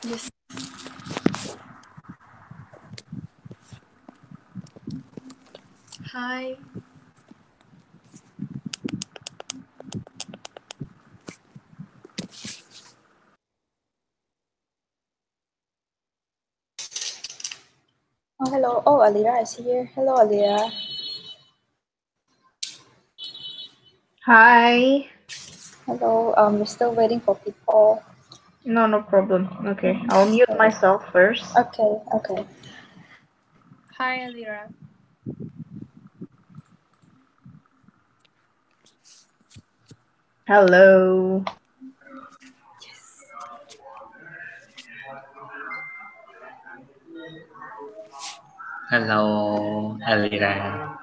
Yes. Hi. Oh, hello. Oh, Alira is here. Hello, Alira. Hi. Hello. We're still waiting for people. No problem. Okay, I'll mute myself first. Okay. Hi, Alira. Hello. Hello, Alira.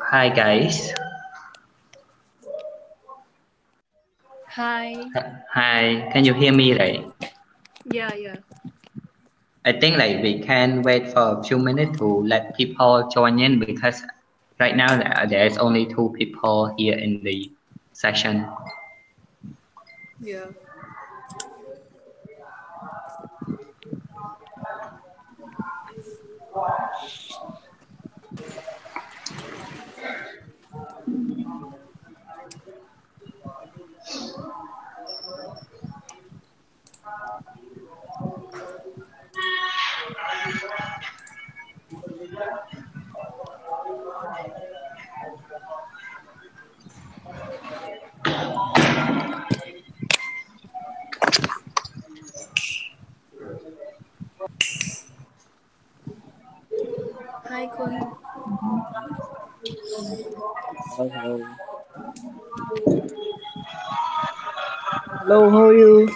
Hi guys. Hi. Hi, can you hear me right? Yeah. I think like we can wait for a few minutes to let people join in because right now there is only two people here in the session. Yeah. Hi, Kun. Hello. Hello, how are you?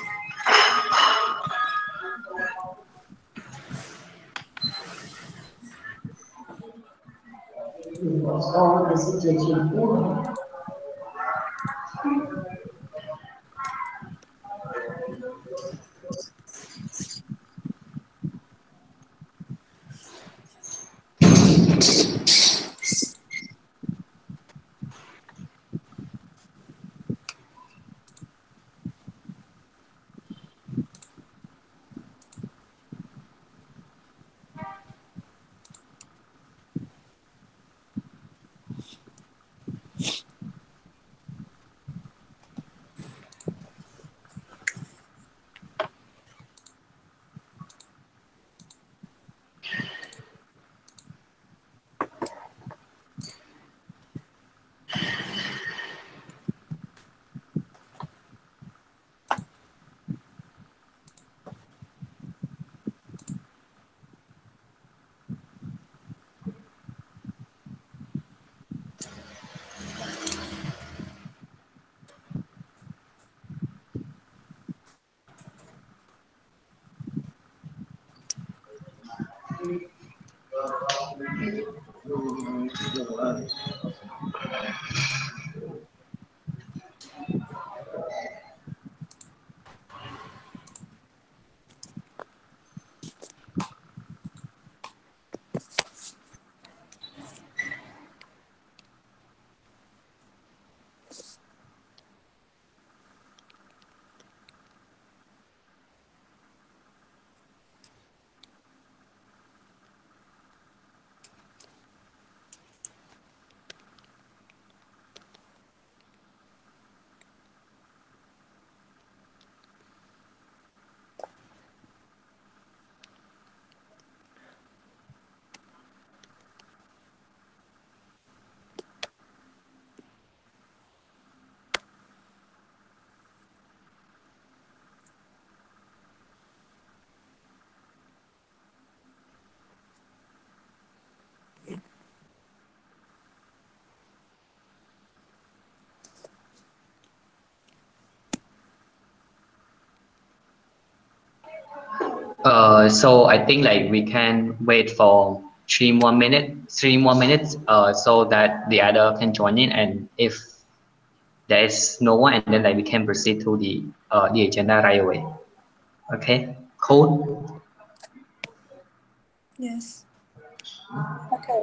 So I think like we can wait for 3 more minutes, so that the other can join in, and if there is no one, and then like we can proceed to the agenda right away. Okay, cool. Yes. Okay.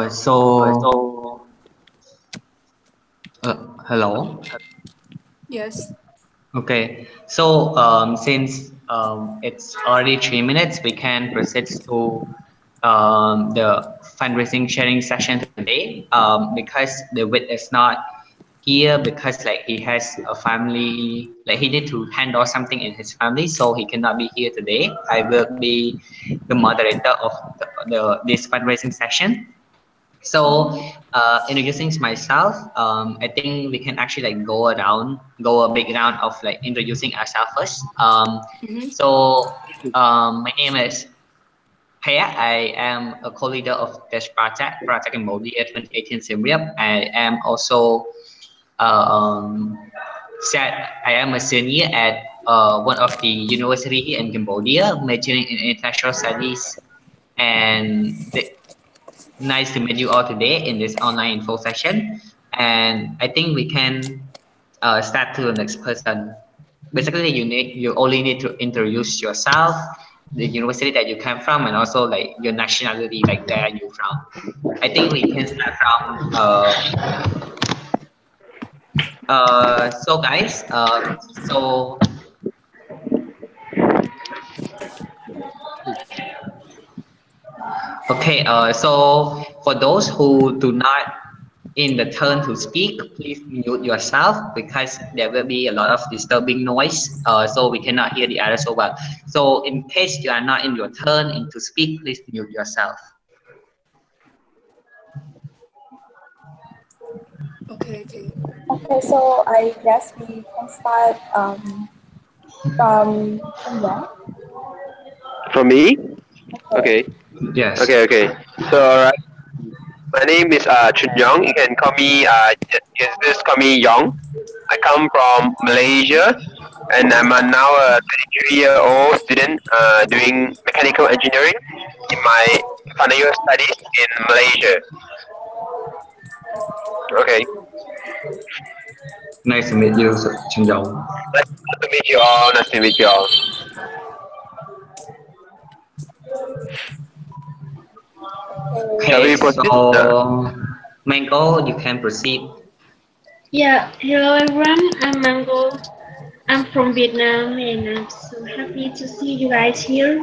So hello. Yes. Okay, so since it's already 3 minutes, we can proceed to the fundraising sharing session today. Because the wit is not here because like he has a family, like he need to handle something in his family, so he cannot be here today. I will be the moderator of this fundraising session. So, introducing myself, I think we can actually like go a big round of like introducing ourselves first. Mm-hmm. So, my name is Paya. I am a co-leader of this project Cambodia 2018 Siem Reap. I am also said I am a senior at one of the university here in Cambodia, majoring in international studies, and nice to meet you all today in this online info session. And I think we can start to the next person. Basically, you only need to introduce yourself, the university that you come from, and also like your nationality, like where are you from. I think we can start from so guys, so okay, so for those who do not in the turn to speak, please mute yourself because there will be a lot of disturbing noise, so we cannot hear the others so well. So in case you are not in your turn in to speak, please mute yourself. Okay. Okay, so I guess we can start from Yang. From me? Okay. Okay. Yes. Okay. So, all right. My name is Chun Yong. You can call me just call me Yong. I come from Malaysia, and I'm now a 23-year-old student doing mechanical engineering in my final year studies in Malaysia. Okay, Nice to meet you, Chung Yong. nice to meet you all. Nice to meet you all. Shall Okay, we proceed? so Mango, you can proceed. Yeah, hello everyone. I'm Mango. I'm from Vietnam and I'm so happy to see you guys here.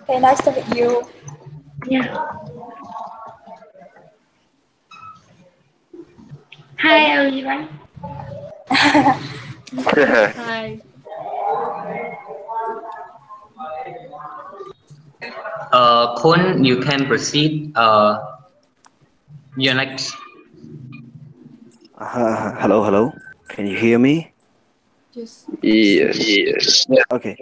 Okay, nice to meet you. Yeah. Okay. Hi everyone. Hi. Kun, you can proceed. Your next. Hello. Can you hear me? Yes. Yes. Yeah. Okay.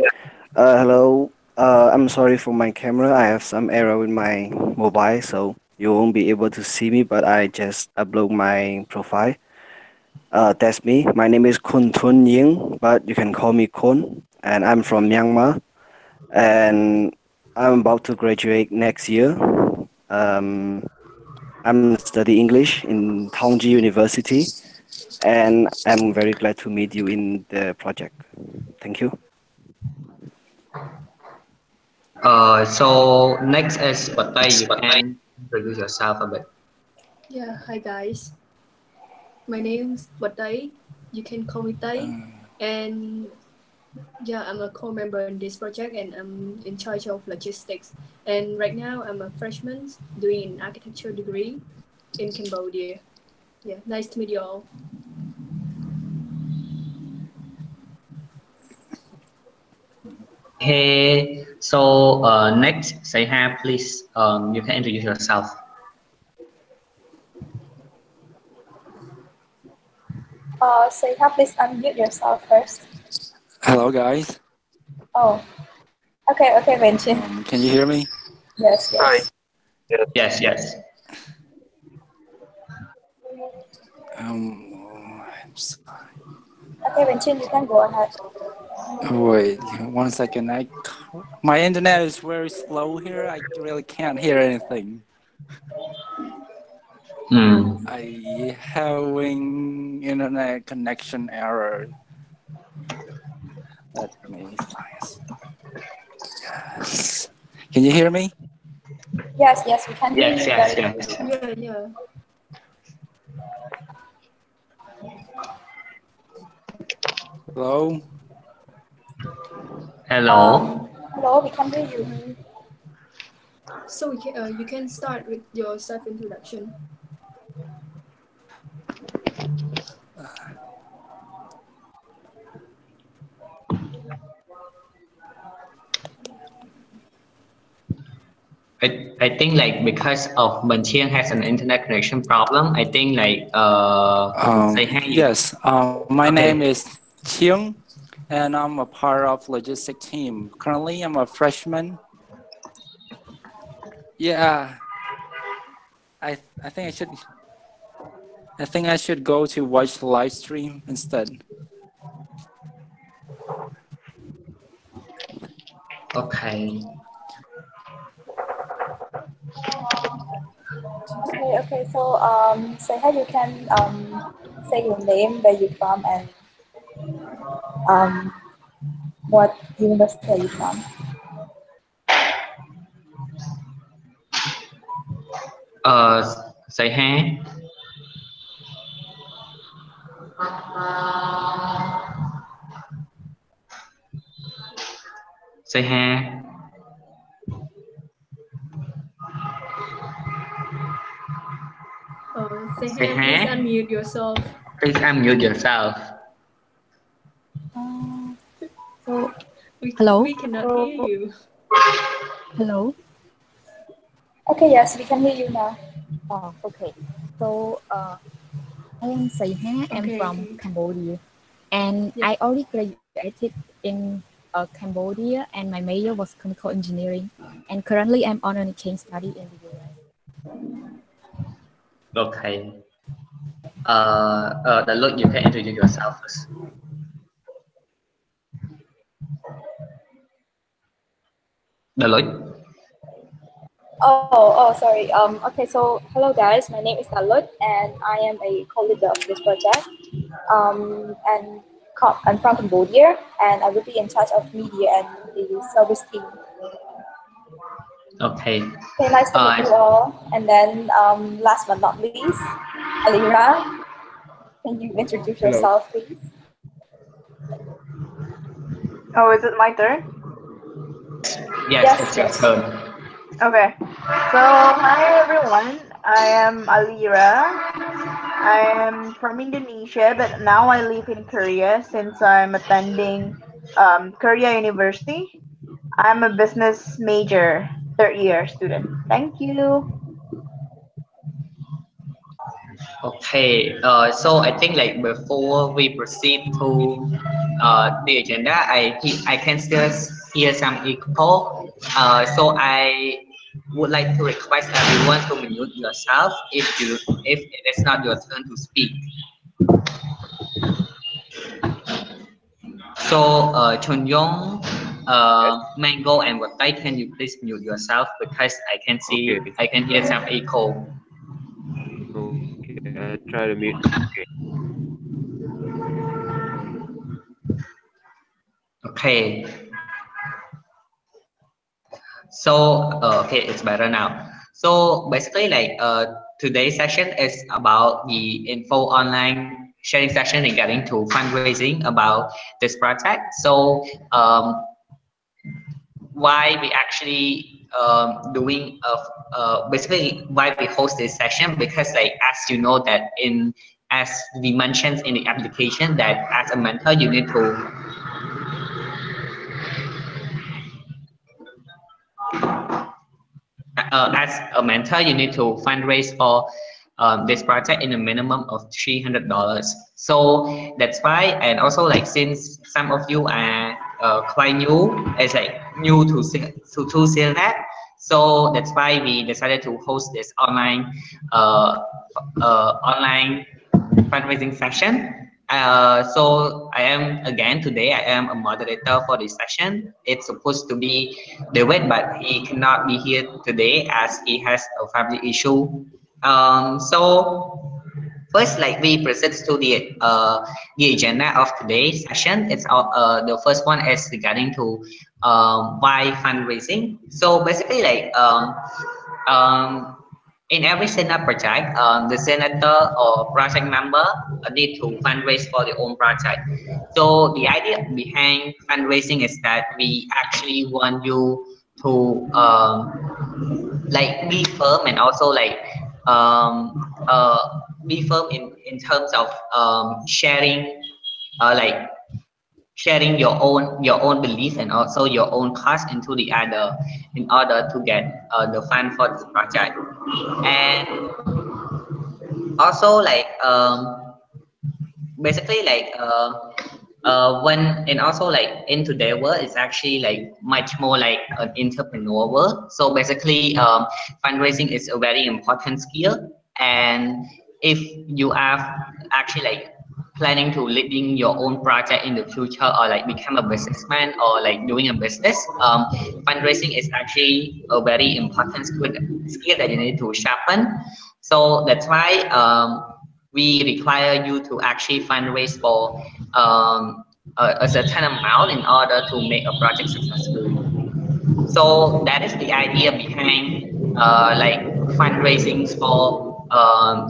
Hello. I'm sorry for my camera. I have some error with my mobile, so you won't be able to see me. But I just upload my profile. That's me. My name is Kun Tun Ying, but you can call me Kun, and I'm from Myanmar. And I'm about to graduate next year. Um, I'm studying English in Tongji University, and I'm very glad to meet you in the project. Thank you. So next is Patai. You can introduce yourself a bit. Yeah. Hi guys. My name's Watai. You can call me Tai. And yeah, I'm a co-member in this project, and I'm in charge of logistics. And right now, I'm a freshman doing an architecture degree in Cambodia. Yeah. Nice to meet you all. Hey, so next, Saiha, please. You can introduce yourself. So you have please unmute yourself first. Hello, guys. Oh, okay, Vincent. Can you hear me? Yes, Hi. yes. Yes, yes. I'm sorry. Okay, Vincent, you can go ahead. Wait, 1 second. My internet is very slow here. I really can't hear anything. Hmm. I having internet connection error. Let me find. Yes. Can you hear me? Yes, we can hear Yes, you yes, very yes. clearly. Yeah. Hello. Hello. Hello, we can hear you. So you can start with your self-introduction. I think like because of Banchiang has an internet connection problem, I think like Saiha, Yes. My okay. name is Chiang, and I'm a part of logistic team. Currently, I'm a freshman. Yeah. I think I should go to watch the live stream instead. Okay. Okay. So say how you can say your name, where you're from, and um what university are you from? Uh, Saiha, Saiha, Sehan, Saiha, please unmute yourself. please unmute yourself. So, We, hello? we cannot hear you. Hello? Okay, yes, we can hear you now. Oh, okay. So, I am Saiha. I'm from Okay. Cambodia. And Yeah. I already graduated in Cambodia, and my major was chemical engineering. And currently, I'm on an exchange study in the Okay. The look, you can introduce yourself first. The look. Sorry. Okay, so hello guys, my name is Talut and I am a co-leader of this project. And I'm from Cambodia and I will be in charge of media and the service team. Okay. Okay, nice to meet you all. And then last but not least, Alira, can you introduce Hello. yourself, please? Oh, is it my turn? Yes, it's your turn. Okay. So, hi everyone. I am Alira. I am from Indonesia, but now I live in Korea since I'm attending Korea University. I'm a business major, third year student. Thank you. Okay. So I think like before we proceed to the agenda, I can still hear some echo. So I would like to request everyone to mute yourself if it is not your turn to speak. So Chun Yong, Mango, and Watai, can you please mute yourself because I can hear some echo. Okay, I try to mute. Okay. Okay. So okay, it's better now. So basically, like today's session is about the info online sharing session regarding to fundraising about this project. So why we actually doing basically why we host this session, because like as you know that as we mentioned in the application that as a mentor you need to as a mentor, you need to fundraise for this project in a minimum of $300. So that's why, and also like since some of you are quite new, it's like new to SEALNet, so that's why we decided to host this online fundraising session. So I am again today. I am a moderator for this session. It's supposed to be David, but he cannot be here today as he has a family issue. So first, like we present to the agenda of today's session. It's the first one is regarding to why fundraising. So basically, like um, in every SEALNet project, the senator or project member need to fundraise for their own project. So the idea behind fundraising is that we actually want you to like be firm and also like be firm in terms of sharing like sharing your own belief and also your own cost into the other in order to get the fund for this project. And also like basically like when and also like in today's world it's actually like much more like an entrepreneur world. So basically fundraising is a very important skill, and if you are actually like planning to leading your own project in the future or like become a businessman or like doing a business, fundraising is actually a very important skill that you need to sharpen. So that's why we require you to actually fundraise for a certain amount in order to make a project successfully. So that is the idea behind like fundraising for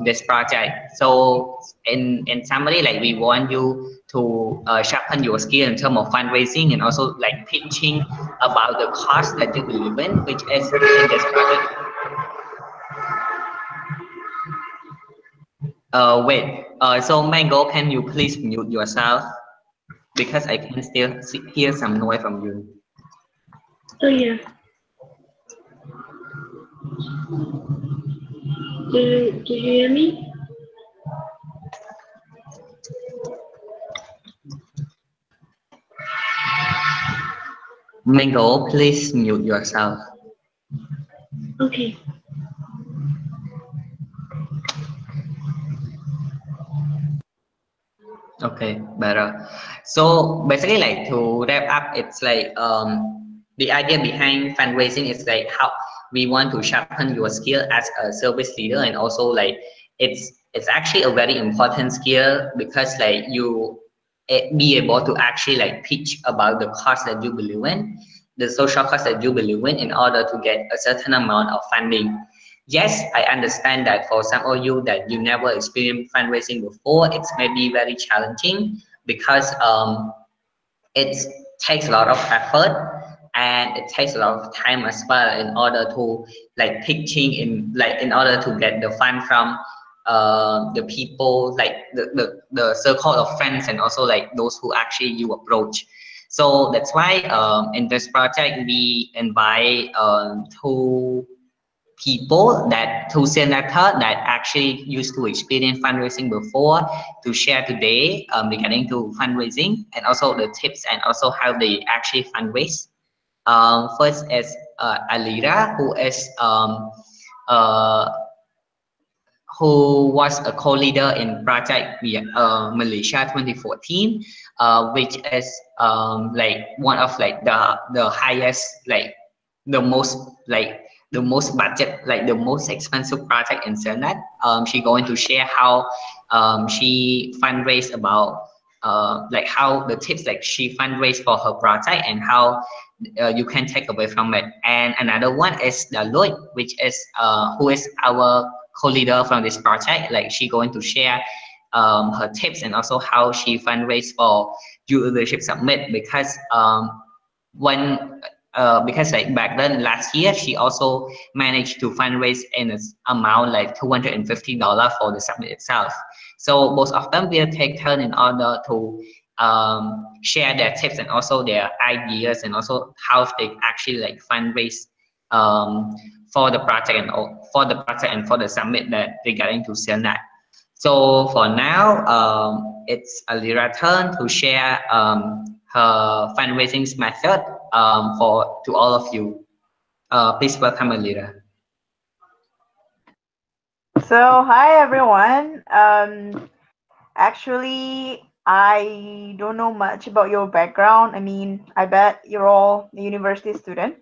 this project. So in summary, like we want you to sharpen your skill in terms of fundraising and also like pitching about the cost that you believe in, which is in this project. Wait, so Mango, can you please mute yourself? Because I can still hear some noise from you. Oh yeah. Do you hear me? Mango, please mute yourself. Okay. Okay, better. So basically, like to wrap up, it's like the idea behind fundraising is like how we want to sharpen your skill as a service leader, and also like it's actually a very important skill because like you be able to actually like pitch about the cause that you believe in, the social cause that you believe in order to get a certain amount of funding. Yes, I understand that for some of you that you never experienced fundraising before, it's maybe very challenging because it takes a lot of effort and it takes a lot of time as well in order to like pitching in like in order to get the fund from the people like the circle of friends and also like those who actually you approach. So that's why in this project we invite two people that two senator that actually used to experience fundraising before to share today regarding to fundraising and also the tips and also how they actually fundraise. First is Alira, uh, who was a co-leader in project Malaysia 2014, which is like one of like the highest like the most like the most budget like the most expensive project in SEALNet. She going to share how she fundraised about like how the tips like she fundraised for her project and how you can take away from it. And another one is the Lloyd, which is who is our co-leader from this project. Like she going to share her tips and also how she fundraised for Youth Leadership Summit when because like back then last year she also managed to fundraise in an amount like $250 for the summit itself. So both of them will take turn in order to share their tips and also their ideas and also how they actually like fundraise um, for the project and for the project and for the summit that regarding to SEALNet. So for now, it's Alira's turn to share her fundraising method for to all of you. Please welcome Alira. So, hi everyone. Actually, I don't know much about your background. I mean, I bet you're all a university student.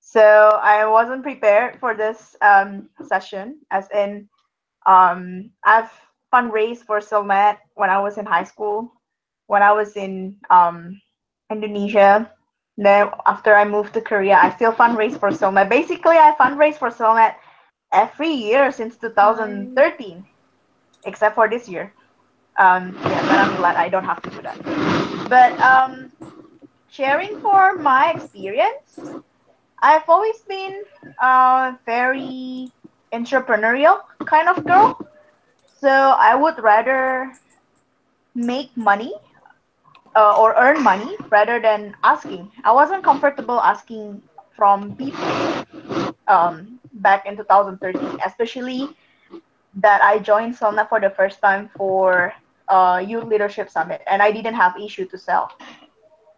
So, I wasn't prepared for this session, as in, I've fundraised for SEALNet when I was in high school, when I was in Indonesia. Then, after I moved to Korea, I still fundraise for SEALNet. Basically, I fundraise for SEALNet every year since Hi. 2013, except for this year. Yeah, but I'm glad I don't have to do that. But sharing for my experience, I've always been a very entrepreneurial kind of girl. So I would rather make money or earn money rather than asking. I wasn't comfortable asking from people back in 2013, especially that I joined Selna for the first time for Youth Leadership Summit, and I didn't have issue to sell.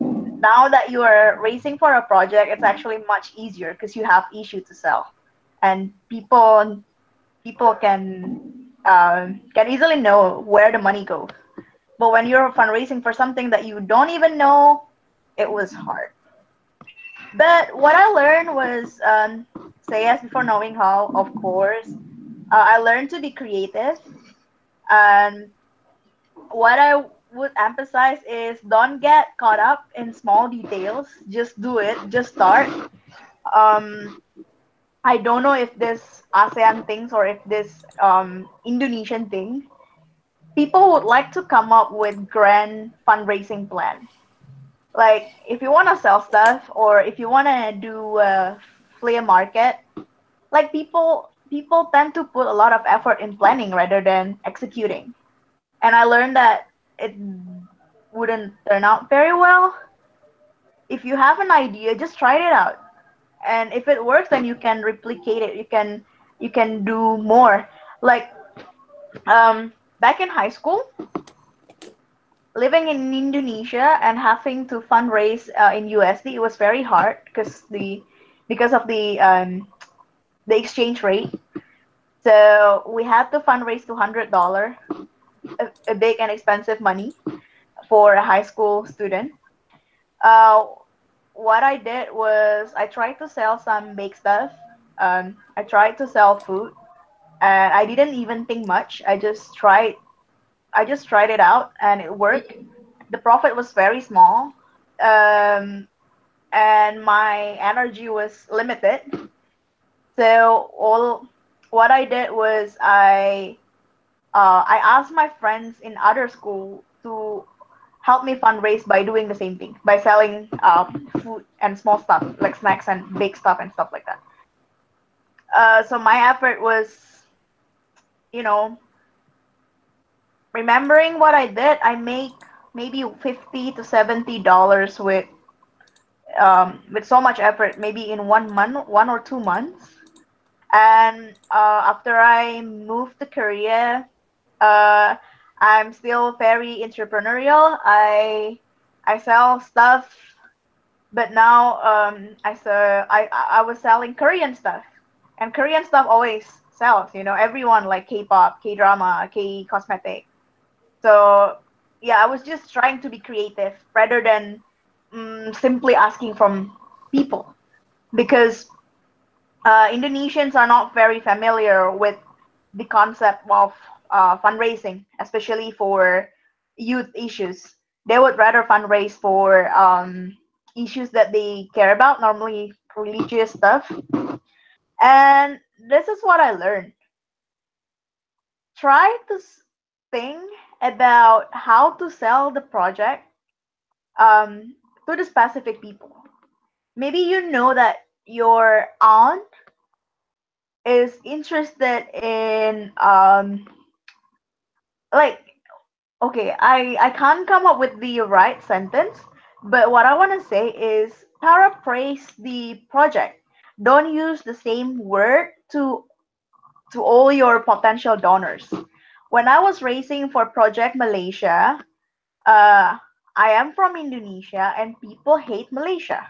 Now that you are racing for a project, it's actually much easier because you have issue to sell, and people can easily know where the money goes. But when you're fundraising for something that you don't even know, it was hard. But what I learned was say yes before knowing how. Of course, I learned to be creative, and what I would emphasize is don't get caught up in small details. Just do it. Just start. Um, I don't know if this ASEAN things or if this Indonesian thing. People would like to come up with grand fundraising plan. Like if you want to sell stuff or if you want to do a flea market, like people tend to put a lot of effort in planning rather than executing. And I learned that it wouldn't turn out very well. If you have an idea, just try it out. And if it works, then you can replicate it. You can do more. Like back in high school, living in Indonesia and having to fundraise in USD, it was very hard because of the exchange rate. So we had to fundraise $200 a big and expensive money for a high school student. Uh, what I did was I tried to sell some baked stuff. I tried to sell food, and I didn't even think much. I just tried it out, and it worked. The profit was very small, um, and my energy was limited. So all what I did was I asked my friends in other school to help me fundraise by doing the same thing, by selling food and small stuff like snacks and big stuff and stuff like that. So my effort was, you know, remembering what I did. I make maybe $50 to $70 with so much effort, maybe in 1 month, 1 or 2 months. And after I moved to Korea, uh, I'm still very entrepreneurial. I sell stuff, but now I was selling Korean stuff, and Korean stuff always sells. You know, everyone like K-pop, K-drama, K-cosmetic. So yeah, I was just trying to be creative rather than simply asking from people because Indonesians are not very familiar with the concept of fundraising, especially for youth issues. They would rather fundraise for issues that they care about, normally religious stuff. And this is what I learned. Try to think about how to sell the project to the specific people. Maybe you know that your aunt is interested in like okay, I can't come up with the right sentence, but what I want to say is paraphrase the project. Don't use the same word to all your potential donors. When I was raising for Project Malaysia, I am from Indonesia and people hate Malaysia.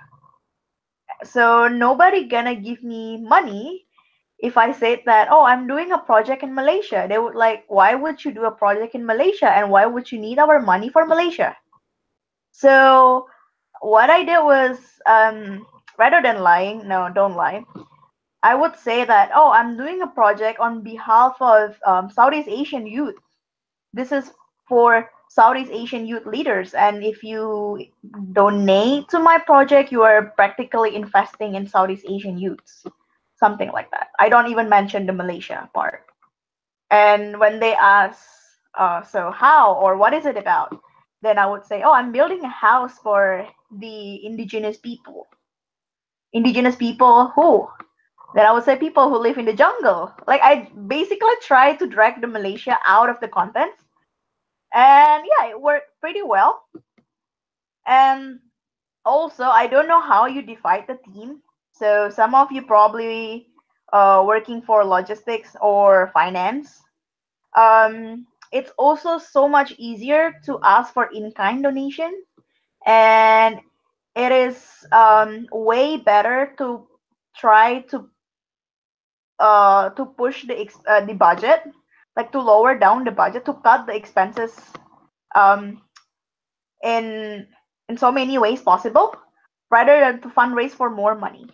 So nobody gonna give me money if I said that, oh, I'm doing a project in Malaysia. They would like, why would you do a project in Malaysia and why would you need our money for Malaysia? So what I did was, rather than lying, no, don't lie. I would say that, oh, I'm doing a project on behalf of Southeast Asian youth. This is for Southeast Asian youth leaders. And if you donate to my project, you are practically investing in Southeast Asian youths. Something like that. I don't even mention the Malaysia part. And when they ask, so how or what is it about? Then I would say, oh, I'm building a house for the indigenous people. Indigenous people who? Then I would say people who live in the jungle. Like I basically try to drag the Malaysia out of the content. And yeah, it worked pretty well. And also, I don't know how you divide the team. So some of you probably working for logistics or finance. It's also so much easier to ask for in-kind donation, and it is way better to try to push the budget, like to lower down the budget to cut the expenses um, in in so many ways possible, rather than to fundraise for more money.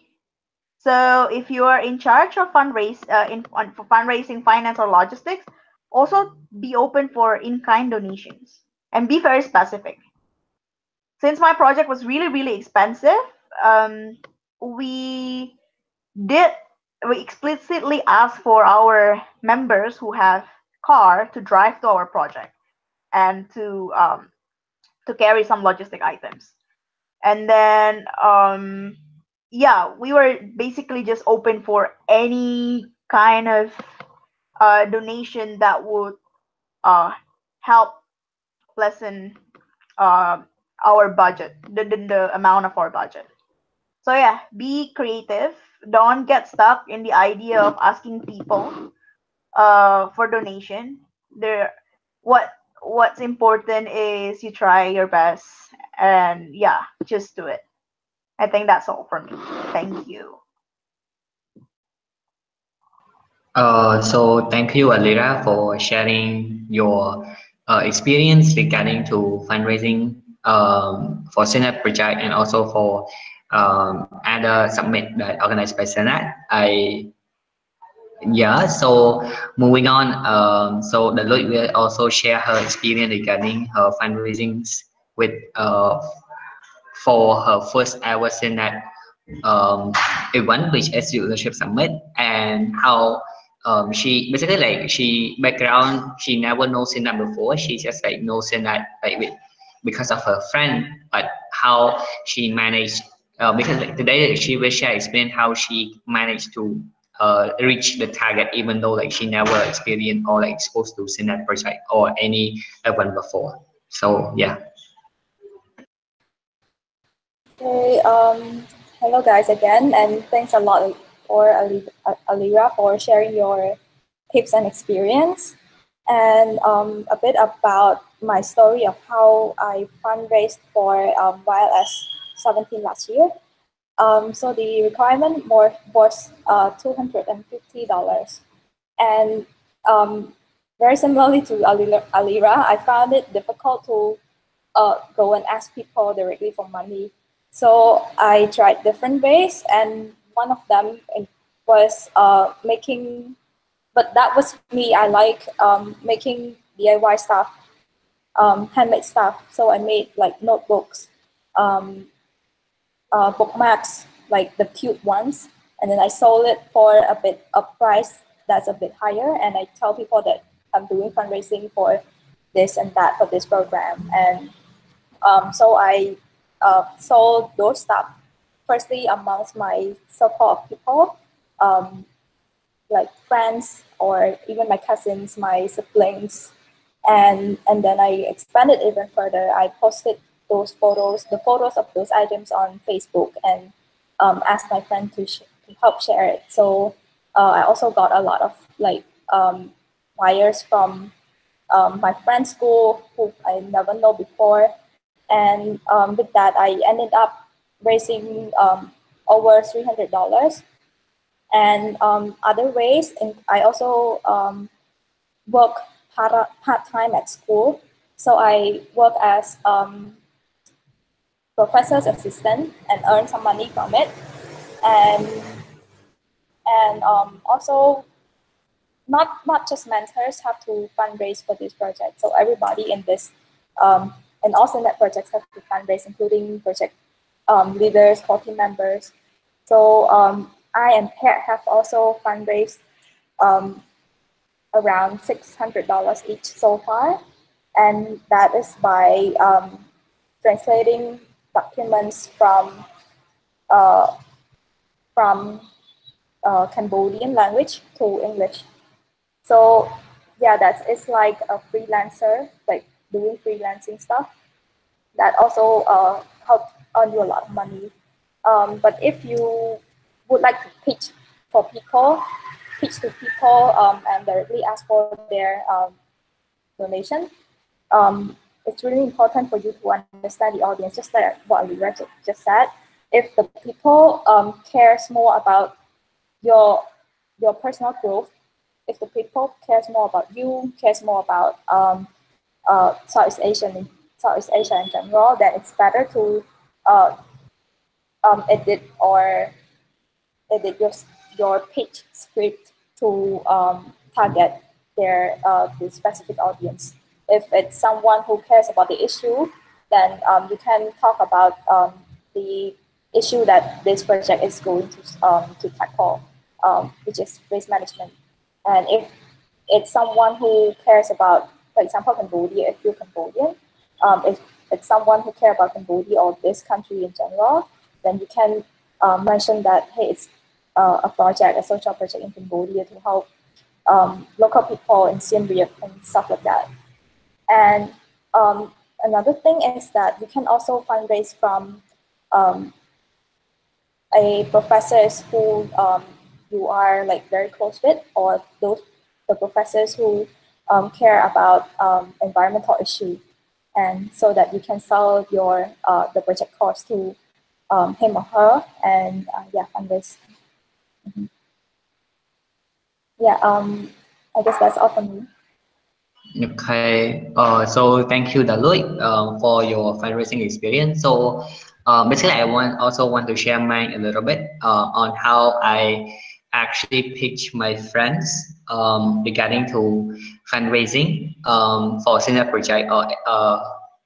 So if you are in charge of for fundraising, finance, or logistics, also be open for in-kind donations and be very specific. Since my project was really really expensive, um, we did we explicitly asked for our members who have car to drive to our project and to carry some logistic items. And then yeah, we were basically just open for any kind of donation that would uh, help lessen uh, our budget, the amount of our budget. So yeah, be creative. Don't get stuck in the idea of asking people for donation. There, what what's important is you try your best, and yeah, just do it. I think that's all for me. Thank you. So thank you, Alira, for sharing your experience regarding to fundraising for SEALNet project and also for other summit that organized by SEALNet. So moving on, so the Lloyd will also share her experience regarding her fundraising with for her first ever SEALNet event, which is Leadership Summit, and how she basically like she background she never knows SEALNet before. She just like knows SEALNet like because of her friend, but how she managed because like, today she will share explain how she managed to reach the target even though like she never experienced or like exposed to SEALNet project or any event before. So yeah. Okay, hello guys again, and thanks a lot for Alira for sharing your tips and experience, and a bit about my story of how I fundraised for YLS 17 last year. So the requirement was $250, and very similarly to Alira, I found it difficult to go and ask people directly for money. So I tried different ways, and one of them was making, but that was me. I like making DIY stuff, handmade stuff. So I made like notebooks, um, bookmarks, like the cute ones, and then I sold it for a price that's a bit higher, and I tell people that I'm doing fundraising for this and that for this program, and so I sold those stuff firstly amongst my circle of people, um, like friends or even my cousins, my siblings, and then I expanded even further. I posted those photos, the photos of those items on Facebook, and asked my friend to help share it. So I also got a lot of like buyers from my friend's school who I never know before. And with that, I ended up raising over $300. And other ways, I also work part-time at school. So I work as professor's assistant and earn some money from it. And also not just mentors have to fundraise for this project. So everybody in this and also net projects have to fundraise, including project leaders, core team members. So I and Pat have also fundraised around $600 each so far, and that is by translating documents uh, from Cambodian language to English. So yeah, that is like a freelancer, like doing freelancing stuff. That also helped earn you a lot of money. But if you would like to pitch to people and directly ask for their donation, it's really important for you to understand the audience, just like what Alira just said. If the people cares more about your personal growth, if the people cares more about you, cares more about Southeast Asia in general, then it's better to uh, edit your pitch script to target the specific audience. If it's someone who cares about the issue, then you can talk about the issue that this project is going to tackle, which is waste management. And if it's someone who cares about, for example, Cambodia, if you're Cambodian, if it's someone who cares about Cambodia or this country in general, then you can mention that, hey, it's a project, a social project in Cambodia to help local people in Siem and stuff like that. And another thing is that you can also fundraise from a professors who you are like very close with, or the professors who care about environmental issue, and so that you can sell your the project course to him or her, and yeah, fundraise. Mm-hmm. Yeah, I guess that's all for me. Okay, so thank you, Dalut, for your fundraising experience. So basically, also want to share mine a little bit on how I actually pitch my friends regarding to fundraising for senior project or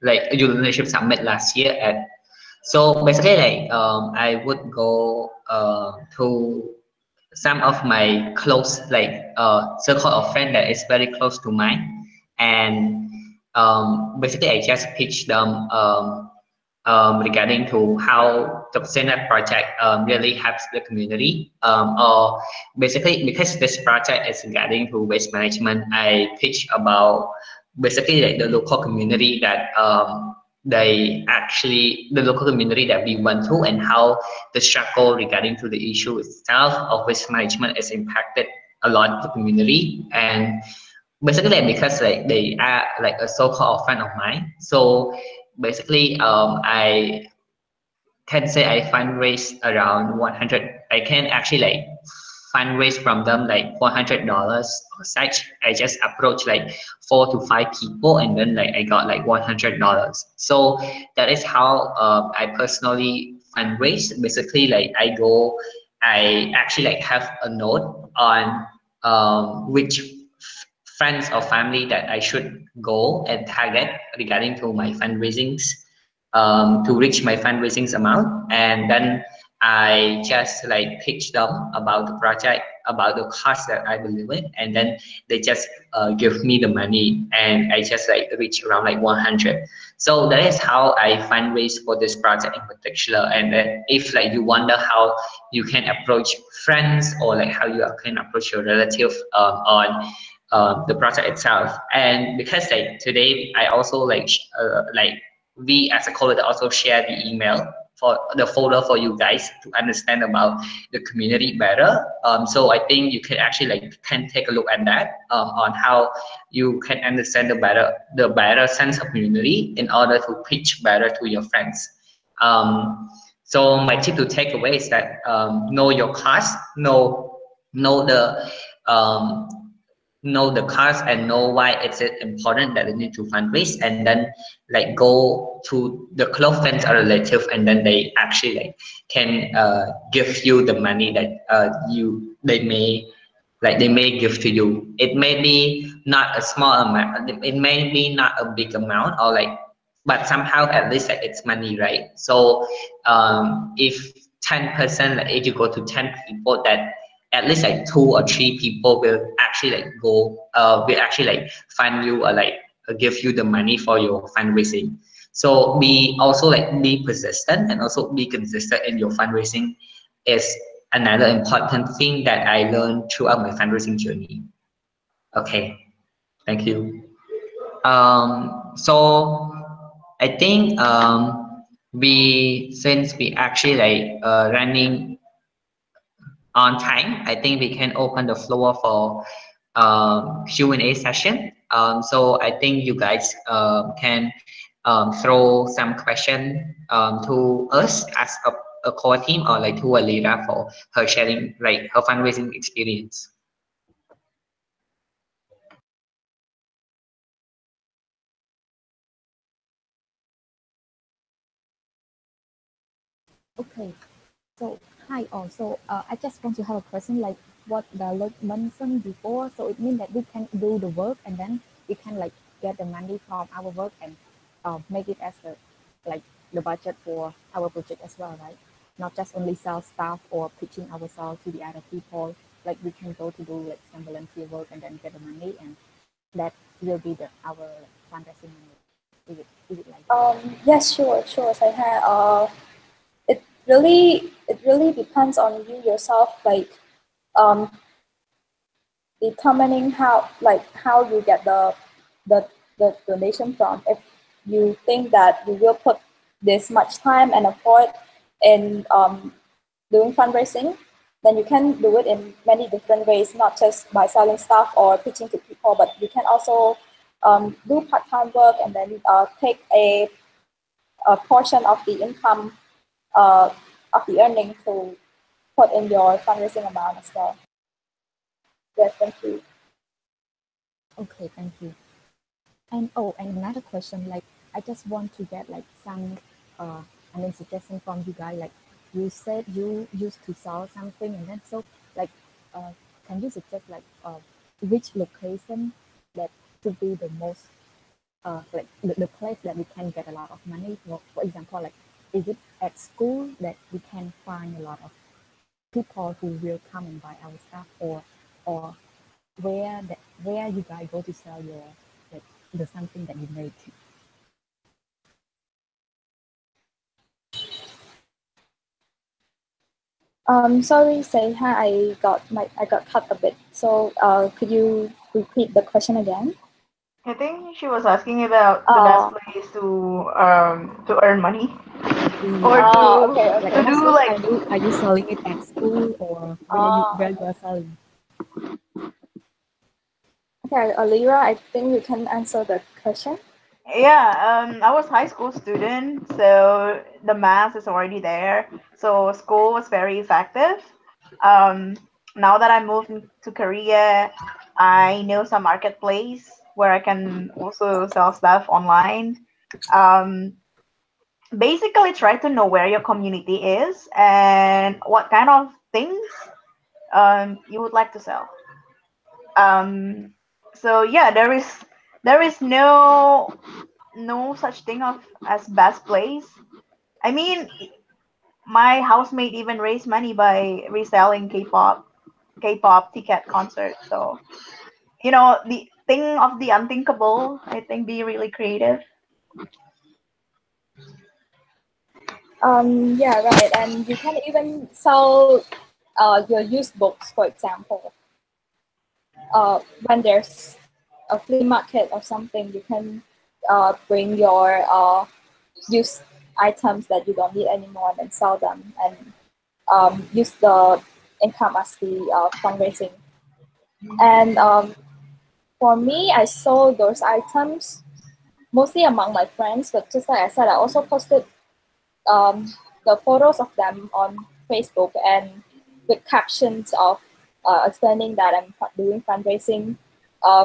like a leadership summit last year at. So basically, like I would go to some of my close circle of friends that is very close to mine, and basically I just pitch them regarding to how the SEALNet project really helps the community, or basically because this project is regarding to waste management, I pitch about basically like the local community that the local community that we went to, and how the struggle regarding to the issue itself of waste management is impacted a lot of the community. And basically like, because like they are like a so-called friend of mine, so basically I can say I fundraise around 100. I can actually like fundraise from them like $100 or such. I just approach like 4 to 5 people, and then like I got like $100. So that is how I personally fundraise. Basically, like I actually like have a note on which friends or family that I should go and target regarding to my fundraisings, to reach my fundraising amount. And then I just like pitch them about the project, about the cost that I believe in, and then they just give me the money, and I just like reach around like 100. So that is how I fundraise for this project in particular. And then if like you wonder how you can approach friends, or like how you can approach your relative on the project itself. And because like today I also like we as a collaborator also share the email for the folder for you guys to understand about the community better. So I think you can actually like can take a look at that on how you can understand the better sense of community in order to pitch better to your friends. So my tip to take away is that know your cost, know the um, know the cost, and know why it's important that they need to fundraise, and then like go to the close friends or relative, and then they actually like can give you the money that they may give to you. It may be not a small amount, it may be not a big amount, or like, but somehow at least like it's money, right? So if 10%, like if you go to 10 people, that at least like 2 or 3 people will actually like will actually like fund you, or like give you the money for your fundraising. So be also like be persistent, and also be consistent in your fundraising is another important thing that I learned throughout my fundraising journey. Okay, thank you. So I think since we actually like running on time, I think we can open the floor for Q&A session. So I think you guys can throw some question to us as a core team, or like to Alira for her sharing like her fundraising experience. Okay. So hi all. So I just want to have a question like what the Lord mentioned before. So it means that we can do the work and then we can like get the money from our work and make it as the budget for our project as well, right? Not just only sell stuff or pitching ourselves to the other people. Like we can go to do like some volunteer work and then get the money, and that will be our fundraising money. Is it like that? Yes, sure, Saiha. It really depends on you yourself, like um, determining how you get the the donation from. If you think that you will put this much time and effort in doing fundraising, then you can do it in many different ways, not just by selling stuff or pitching to people, but you can also do part-time work and then take a portion of the income uh, of the earning to put in your fundraising amount as well. Yes, thank you. Okay, thank you. And oh, and another question, like I just want to get like some, suggestion from you guys. Like you said, you used to sell something, and then so like, uh, can you suggest like which location that could be the most, like the place that we can get a lot of money? For example, like is it at school that we can find a lot of people who will come and buy our stuff, or where you guys go to sell your, like the something that you make? Sorry, say hi. I got cut a bit. So could you repeat the question again? I think she was asking about the best Uh, place to earn money or Yeah. okay, Like to okay. do mostly like are you selling it at school or where Uh, you are selling? okay, Alira, I think you can answer the question. yeah, I was high school student, so the math is already there. So school was very effective. Um, Now that I moved to Korea, I know some marketplace where I can also sell stuff online. Um, Basically, try to know where your community is and what kind of things you would like to sell. Um, so yeah, there is no such thing of as best place. I mean, my housemate even raised money by reselling K-pop ticket concert. So the thing of the unthinkable. I think be really creative. Yeah, right. And you can even sell your used books, for example. When there's a flea market or something, you can bring your used items that you don't need anymore and sell them, and use the income as the fundraising. And for me, I sold those items mostly among my friends, but just like I said, I also posted um, the photos of them on Facebook and with captions of explaining that I'm doing fundraising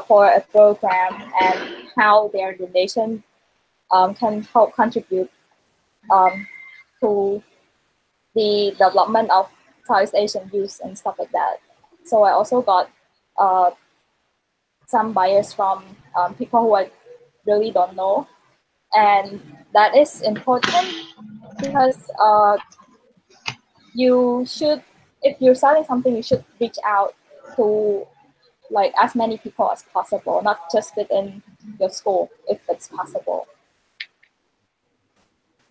for a program and how their donation can help contribute um, to the development of Southeast Asian youth and stuff like that. So I also got uh, some buyers from people who I really don't know, and that is important because you should, if you're selling something, you should reach out to like as many people as possible, not just within your school if it's possible.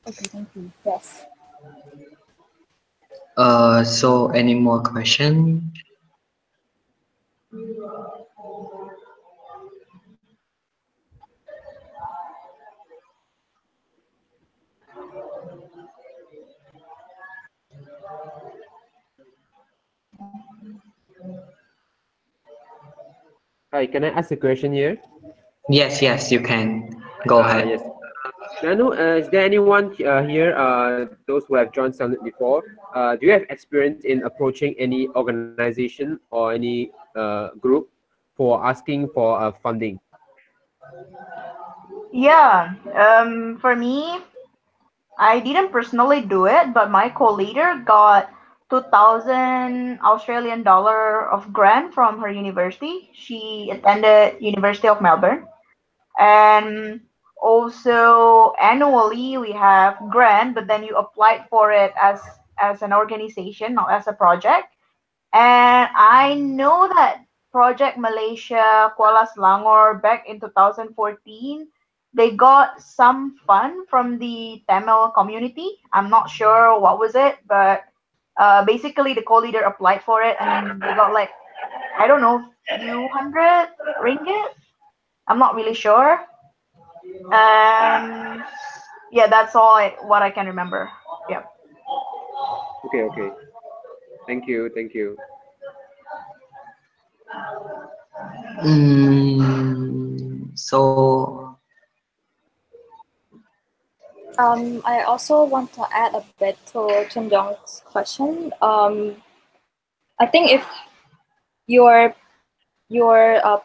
Okay, thank you. Yes. So any more question? Hi, can I ask a question here? Yes, yes, you can. Go ahead. Yes. May I know, is there anyone here, those who have joined SEALNet before? Do you have experience in approaching any organization or any group for asking for funding? Yeah. For me, I didn't personally do it, but my co-leader got 2,000 Australian dollar of grant from her university. She attended University of Melbourne, and also annually we have grant, but then you applied for it as an organization, not as a project. And I know that Project Malaysia Kuala Selangor back in 2014, they got some fund from the Tamil community. I'm not sure what was it, but basically the co-leader applied for it and they got like, I don't know, few hundred ringgit. I'm not really sure. Yeah, that's what I can remember. Yeah. Okay, okay. Thank you, thank you. So I also want to add a bit to Chun Young's question. I think if you're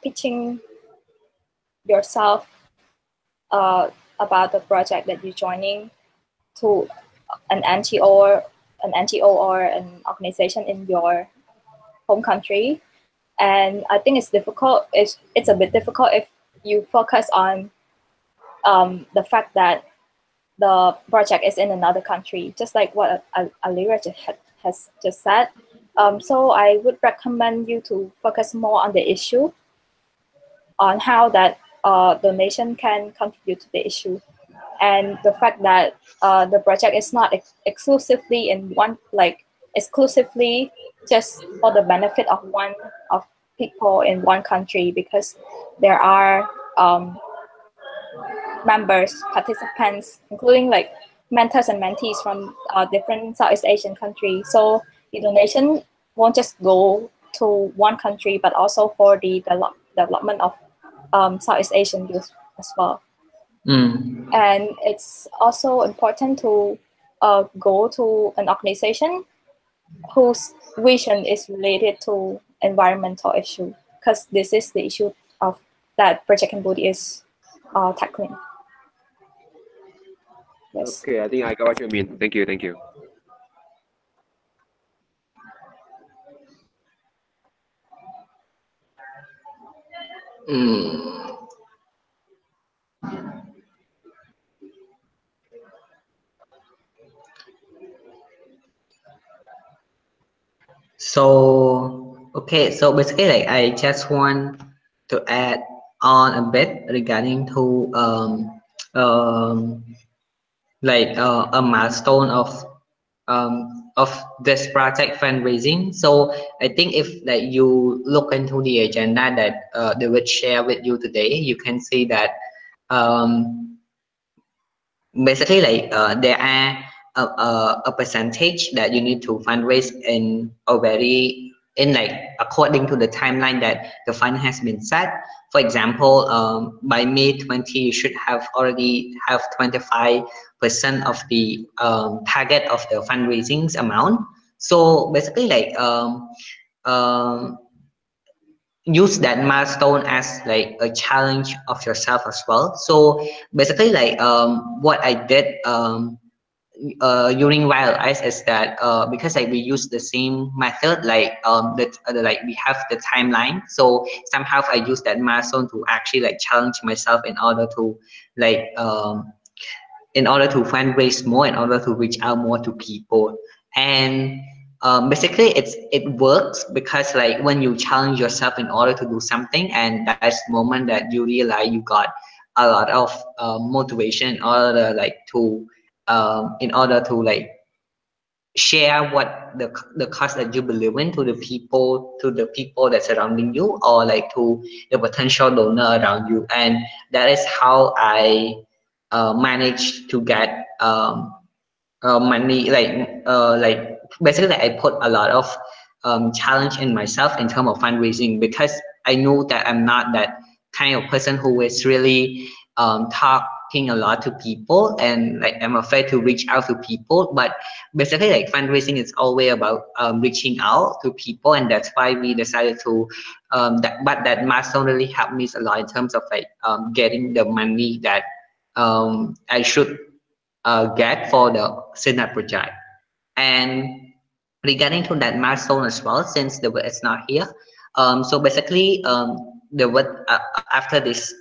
pitching yourself about the project that you're joining to an NGO or an organization in your home country. And I think it's difficult. It's a bit difficult if you focus on the fact that the project is in another country, just like what Alira has just said. So I would recommend you to focus more on the issue, on how that donation can contribute to the issue, and the fact that the project is not exclusively in one, like exclusively just for the benefit of one of people in one country, because there are members, participants, including like mentors and mentees from different Southeast Asian countries. So the donation won't just go to one country, but also for the development of Southeast Asian youth as well. And it's also important to go to an organization whose vision is related to environmental issue, because this is the issue of that Project Cambodia is tackling. Yes. Okay, I think I got what you mean. Thank you, thank you. So okay, so basically like I just want to add on a bit regarding to um like a milestone of this project fundraising. So I think if like you look into the agenda that they would share with you today, you can see that basically like there are a percentage that you need to fundraise in a very in like according to the timeline that the fund has been set. For example, by May 20 you should have already have 25% of the target of the fundraising amount. So basically like um, use that milestone as like a challenge of yourself as well. So basically like what I did during Wild Ice is that because like we use the same method, like like we have the timeline, so somehow I use that milestone to actually like challenge myself like in order to fundraise more, in order to reach out more to people. And basically it works because like when you challenge yourself in order to do something, and that's the moment that you realize you got a lot of motivation in order like to in order to like share what the cause that you believe in to the people that surrounding you, or like to the potential donor around you. And that is how I managed to get money, like basically like I put a lot of challenge in myself in terms of fundraising, because I knew that I'm not that kind of person who is really talking a lot to people, and like I'm afraid to reach out to people. But basically like fundraising is always about reaching out to people, and that's why we decided to but that milestone really helped me a lot in terms of like getting the money that I should get for the SEALNet project. And regarding to that milestone as well, since the word is not here, so basically the word after this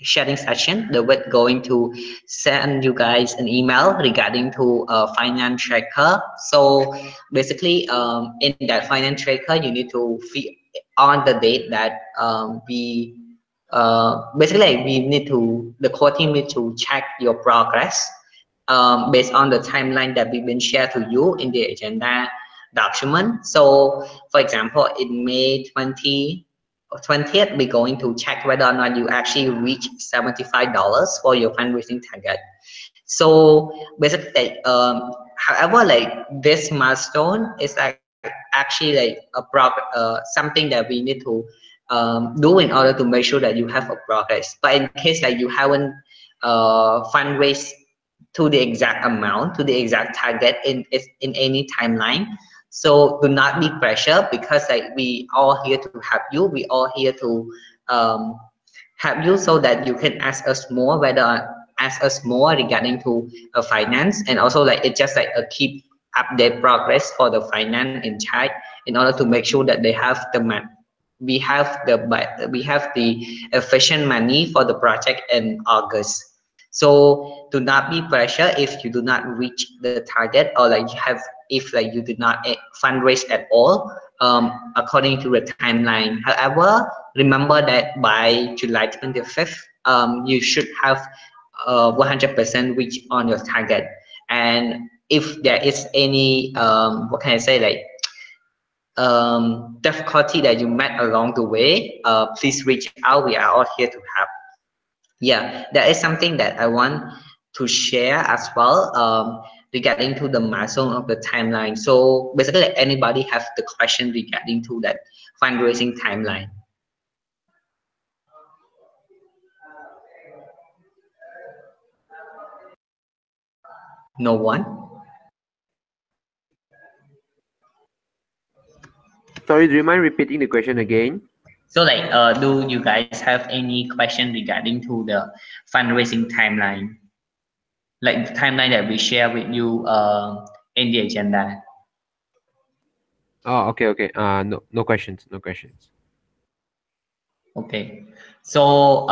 sharing session, the word going to send you guys an email regarding to finance tracker. So basically in that finance tracker you need to fill on the date that we basically we need to the core team need to check your progress based on the timeline that we've been shared to you in the agenda document. So for example, in May 20th, we're going to check whether or not you actually reach $75 for your fundraising target. So basically, like, however, like this milestone is like actually like something that we need to do in order to make sure that you have a progress. But in case like you haven't fundraised to the exact amount, to the exact target in any timeline, so do not be pressure, because like we all here to help you, we all here to um, have you so that you can ask us more whether ask us more regarding to finance, and also like it just like a keep update progress for the finance in charge in order to make sure that they have the we have the efficient money for the project in August. So do not be pressure if you do not reach the target, or like you have if like you did not fundraise at all according to the timeline. However, remember that by July 25th, you should have 100% reach on your target. And if there is any what can I say, like difficulty that you met along the way, please reach out. We are all here to help. Yeah, that is something that I want to share as well regarding to the milestone of the timeline. So basically, like, anybody have the question regarding to that fundraising timeline? No one? Sorry, do you mind repeating the question again? So like, do you guys have any question regarding to the fundraising timeline? Like the timeline that we share with you in the agenda. Oh, okay, okay. No questions, no questions. Okay, so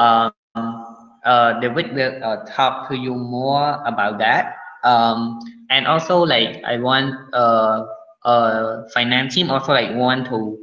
David will talk to you more about that. And also like I want finance team also like want to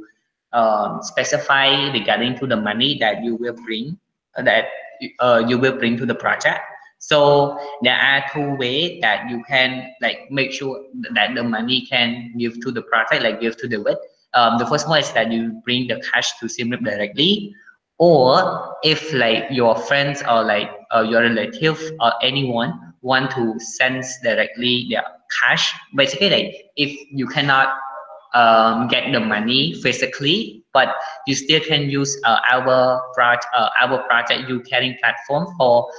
specify regarding to the money that you will bring that you will bring to the project. So there are two ways that you can like make sure that the money can give to the project, like give to the David. The first one is that you bring the cash to Siem Reap directly, or if like your friends or like your relative or anyone want to send directly their cash, basically like if you cannot get the money physically, but you still can use our project you carrying platform for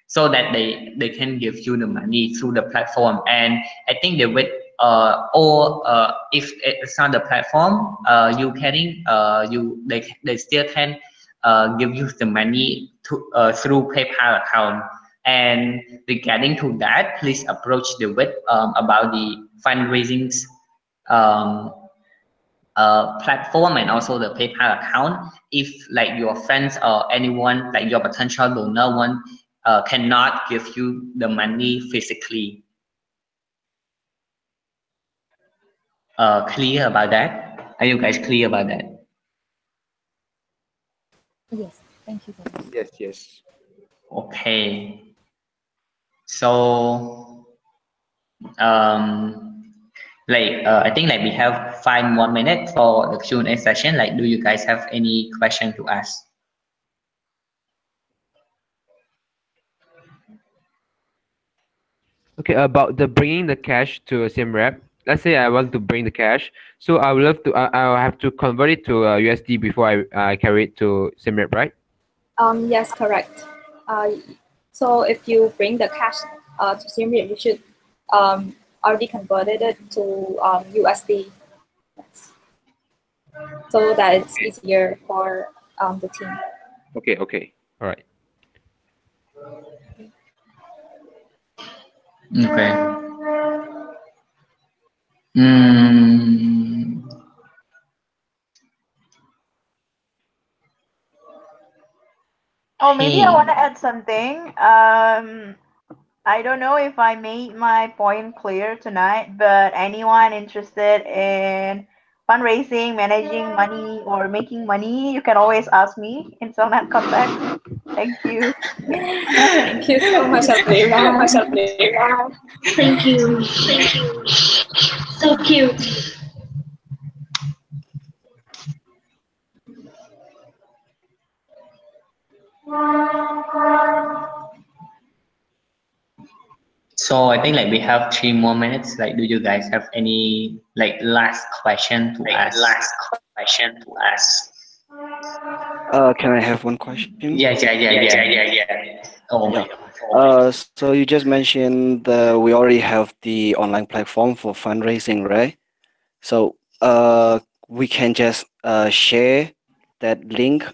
so that they can give you the money through the platform. And I think they would or if it's not the platform you carrying they still can give you the money to through PayPal account. And regarding to that, please approach the web about the fundraising um, platform and also the PayPal account. If like your friends or anyone like your potential donor one cannot give you the money physically. Clear about that? Are you guys clear about that? Yes, thank you for that. Yes, yes. Okay. So I think like we have 5 more minutes for the Q&A session. Like, do you guys have any question to ask? Okay, about the bringing the cash to Siem Reap. Let's say I want to bring the cash, so I would love to. I'll have to convert it to USD before I carry it to Siem Reap, right? Yes, correct. So if you bring the cash to Siem Reap, you should already converted it to USD. Yes. So that it's easier for the team. Okay, okay, all right. Okay. Mm. Oh, maybe I Hey. want to add something. I don't know if I made my point clear tonight, but anyone interested in fundraising, managing money, or making money, you can always ask me in SEALNet contact. Thank you. Thank you so much, Alira. Thank you. Thank you. So cute. So I think like we have 3 more minutes. Like, do you guys have any like last question to ask? Can I have one question? Yeah. Oh my Yeah. God. So you just mentioned we already have the online platform for fundraising, right? So we can just share that link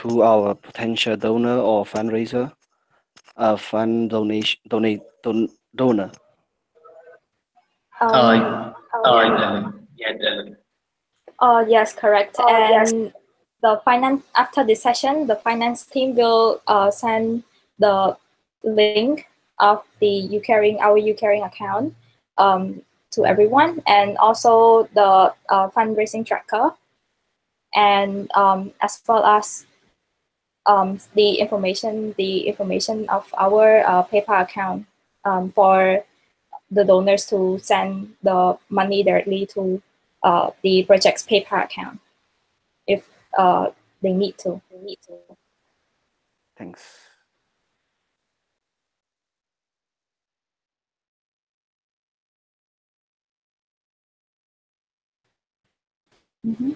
to our potential donor or fundraiser, fund donation, donor. Um, yes, correct. And the finance after this session, the finance team will send the link of the Ucaring our Ucaring account to everyone, and also the fundraising tracker, and as well as the information of our PayPal account for the donors to send the money directly to the project's PayPal account if they need to. Thanks. Mm-hmm.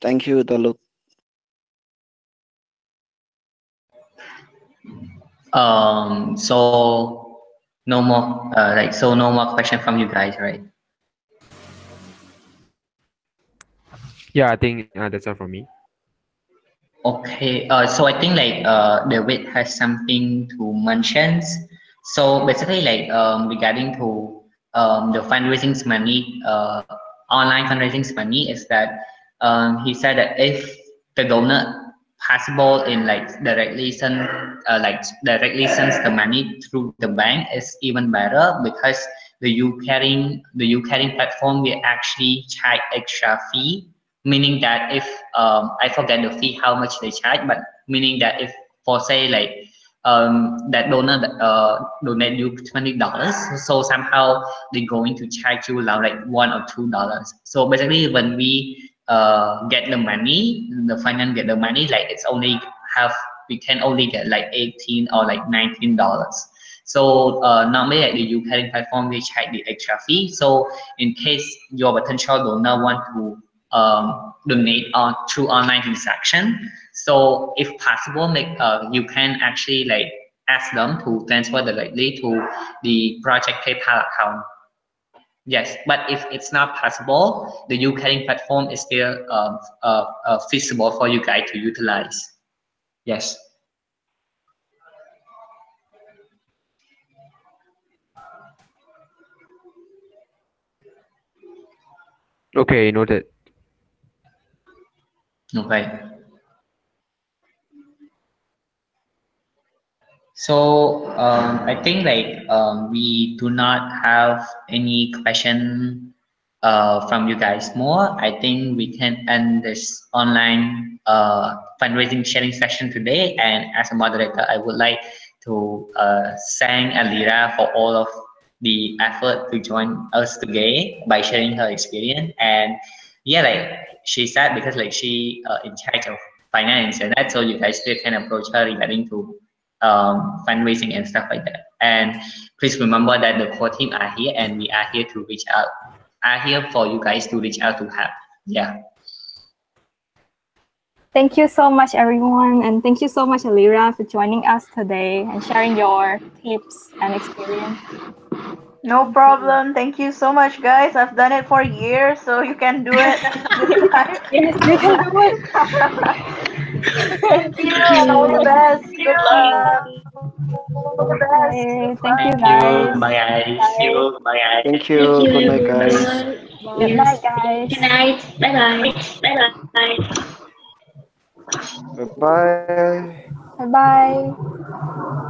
Thank you, Dalut. So no more no more question from you guys, right? Yeah, I think that's all from me. Okay, so I think David has something to mention. So basically, regarding to the fundraising money, online fundraising money is that he said that if the donor possible in directly sends the money through the bank is even better because the U carrying platform will actually charge extra fee, meaning that if I forget the fee how much they charge, but meaning that if for say that donor donate you $20, so somehow they're going to charge you around like $1 or $2. So basically, when we get the money, the finance get the money, like it's only have we can only get like 18 or like $19. So normally the Ucaring platform we charge the extra fee. So in case your potential donor want to donate on through online transaction, so if possible, you can actually ask them to transfer directly to the project PayPal account. Yes, but if it's not possible, the Ucaring platform is still feasible for you guys to utilize. Yes. Okay, noted. Okay. So I think we do not have any question from you guys more. I think we can end this online fundraising sharing session today. And as a moderator, I would like to thank Alira for all of the effort to join us today by sharing her experience. And yeah, she said because she in charge of finance and that, so you guys still can approach her regarding to fundraising and stuff like that. And please remember that the core team are here and we are here to reach out, are here for you guys to reach out to help. Yeah. Thank you so much, everyone, and thank you so much, Alira, for joining us today and sharing your tips and experience. No problem. Thank you so much, guys. I've done it for years, so you can do it. Yes, you can do it. Thank you. All the best. Good luck. Okay, thank you, Thank guys. you. Bye guys. Thank Thank you. you, Good night, guys. everyone. Good Yes. night, guys. Good night. Bye bye. Bye bye. Bye bye.